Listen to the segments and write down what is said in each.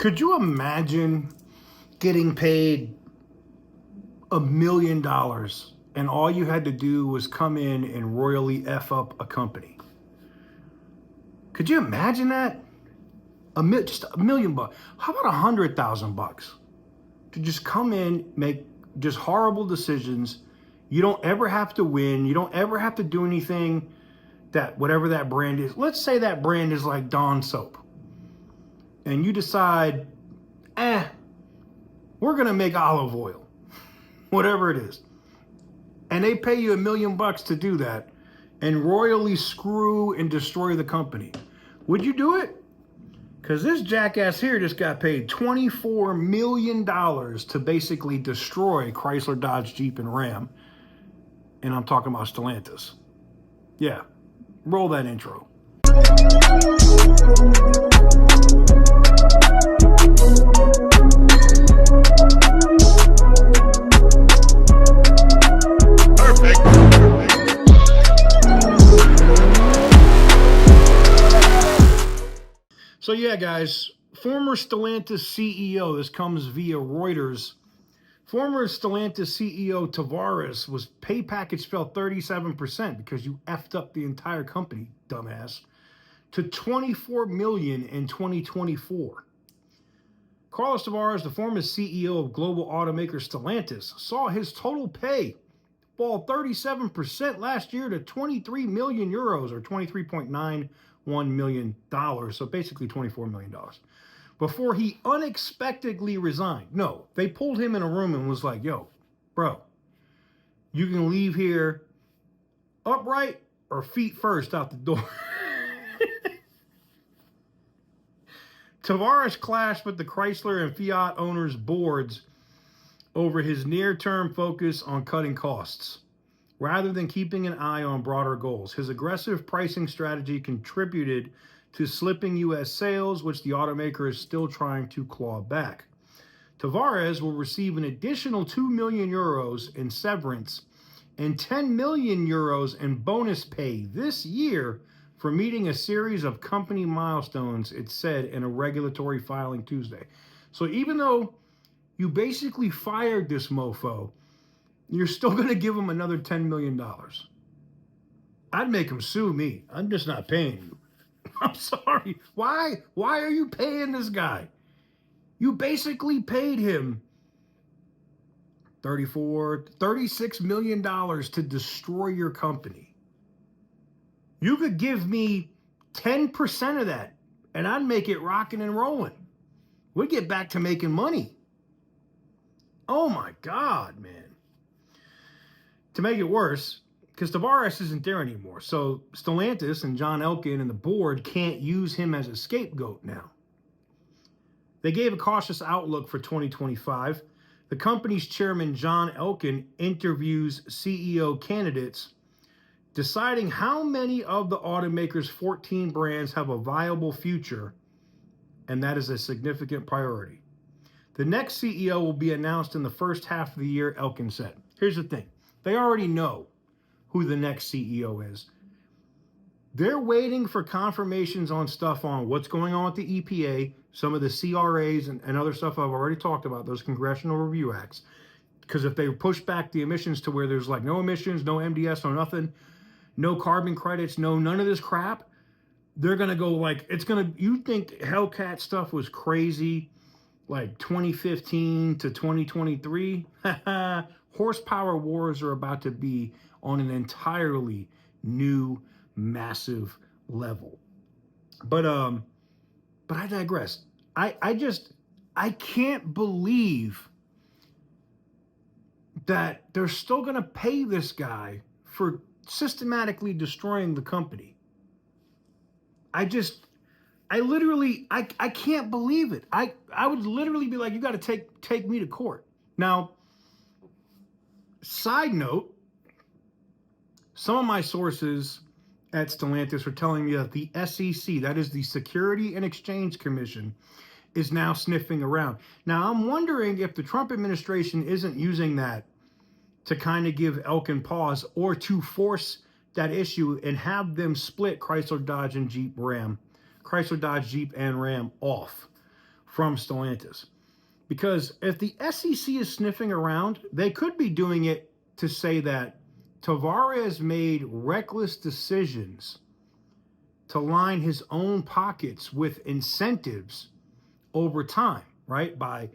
Could you imagine getting paid $1 million and all you had to do was come in and royally F up a company? Could you imagine that? Just $1 million bucks. How about $100,000 to just come in, make just horrible decisions? You don't ever have to win. You don't ever have to do anything that whatever that brand is. Let's say that brand is like Dawn soap. And you decide, we're going to make olive oil, whatever it is. And they pay you $1 million to do that and royally screw and destroy the company. Would you do it? Because this jackass here just got paid $24 million to basically destroy Chrysler, Dodge, Jeep, and Ram. And I'm talking about Stellantis. Yeah, roll that intro. So yeah, guys, former Stellantis CEO, this comes via Reuters. Former Stellantis CEO Tavares was pay package fell 37% because you effed up the entire company, dumbass, to $24 million in 2024. Carlos Tavares, the former CEO of global automaker Stellantis, saw his total pay fall 37% last year to 23 million euros or $23.91 million. So basically $24 million. Before he unexpectedly resigned. No, they pulled him in a room and was like, yo, bro, you can leave here upright or feet first out the door. Tavares clashed with the Chrysler and Fiat owners' boards over his near-term focus on cutting costs, rather than keeping an eye on broader goals. His aggressive pricing strategy contributed to slipping U.S. sales, which the automaker is still trying to claw back. Tavares will receive an additional 2 million euros in severance and 10 million euros in bonus pay this year for meeting a series of company milestones, it said in a regulatory filing Tuesday. So even though you basically fired this mofo, you're still going to give him another $10 million. I'd make him sue me. I'm just not paying you. I'm sorry. Why are you paying this guy? You basically paid him $36 million to destroy your company. You could give me 10% of that and I'd make it rocking and rolling. We'd get back to making money. Oh my God, man. To make it worse, because Tavares isn't there anymore, so Stellantis and John Elkann and the board can't use him as a scapegoat now. They gave a cautious outlook for 2025. The company's chairman, John Elkann, interviews CEO candidates, deciding how many of the automaker's 14 brands have a viable future, and that is a significant priority. The next CEO will be announced in the first half of the year, Elkann said. Here's the thing. They already know who the next CEO is. They're waiting for confirmations on stuff on what's going on with the EPA, some of the CRAs and other stuff I've already talked about, those Congressional Review Acts. Because if they push back the emissions to where there's like no emissions, no MDS, no nothing, no carbon credits, none of this crap, they're going to go like, you think Hellcat stuff was crazy like 2015 to 2023? Horsepower wars are about to be on an entirely new, massive level. But I digress. I can't believe that they're still going to pay this guy for systematically destroying the company. I can't believe it. I would literally be like, you got to take me to court. Now, side note, some of my sources at Stellantis are telling me that the SEC, that is the Security and Exchange Commission, is now sniffing around. Now, I'm wondering if the Trump administration isn't using that to kind of give Elkann pause or to force that issue and have them split Chrysler, Dodge, and Jeep, Ram off from Stellantis. Because if the SEC is sniffing around, they could be doing it to say that Tavares made reckless decisions to line his own pockets with incentives over time, right? By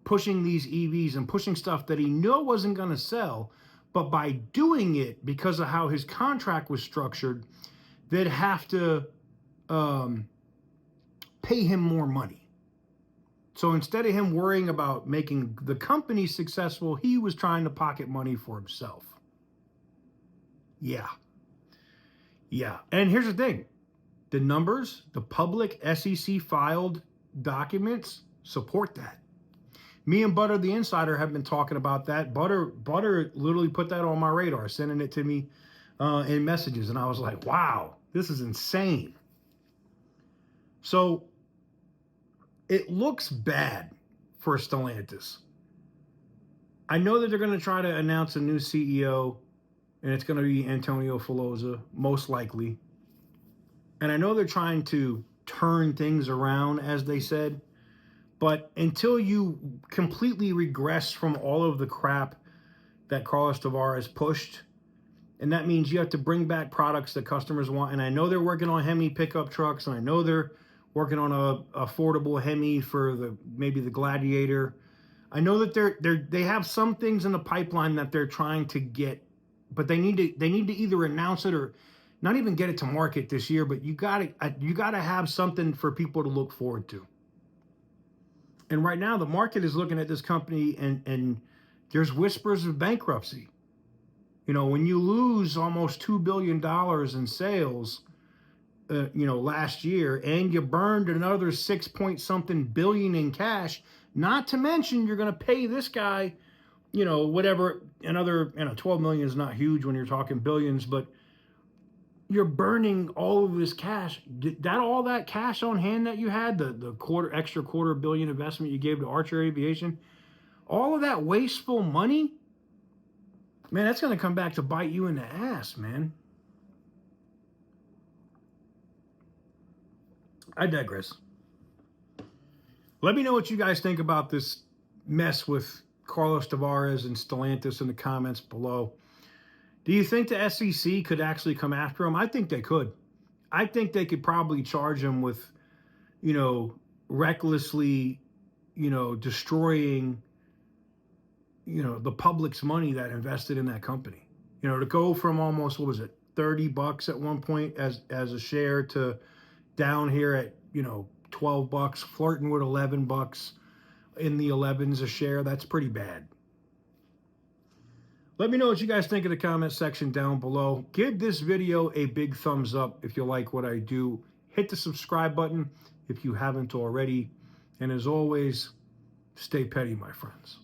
pushing these EVs and pushing stuff that he knew wasn't going to sell, but by doing it because of how his contract was structured, they'd have to pay him more money. So instead of him worrying about making the company successful, he was trying to pocket money for himself. Yeah. And here's the thing. The numbers, the public SEC filed documents support that. Me and Butter the Insider have been talking about that. Butter literally put that on my radar, sending it to me in messages. And I was like, wow, this is insane. So it looks bad for Stellantis. I know that they're going to try to announce a new CEO, and it's going to be Antonio Filosa, most likely. And I know they're trying to turn things around, as they said. But until you completely regress from all of the crap that Carlos Tavares pushed, and that means you have to bring back products that customers want. And I know they're working on Hemi pickup trucks, and I know they're working on a affordable Hemi for maybe the Gladiator. I know that they have some things in the pipeline that they're trying to get, but they need to either announce it or not even get it to market this year. But you gotta have something for people to look forward to. And right now, the market is looking at this company, and there's whispers of bankruptcy. You know, when you lose almost $2 billion in sales, last year, and you burned another 6-point-something billion in cash, not to mention you're going to pay this guy, whatever, another, 12 million is not huge when you're talking billions, but you're burning all of this cash. All that cash on hand that you had, the extra $250 million investment you gave to Archer Aviation, all of that wasteful money, man, that's going to come back to bite you in the ass, man. I digress. Let me know what you guys think about this mess with Carlos Tavares and Stellantis in the comments below. Do you think the SEC could actually come after him? I think they could. I think they could probably charge him with, recklessly, destroying, the public's money that invested in that company. To go from almost, what was it, $30 at one point as a share to down here at, $12, flirting with $11 in the 11s a share. That's pretty bad. Let me know what you guys think in the comment section down below. Give this video a big thumbs up if you like what I do. Hit the subscribe button if you haven't already. And as always, stay petty, my friends.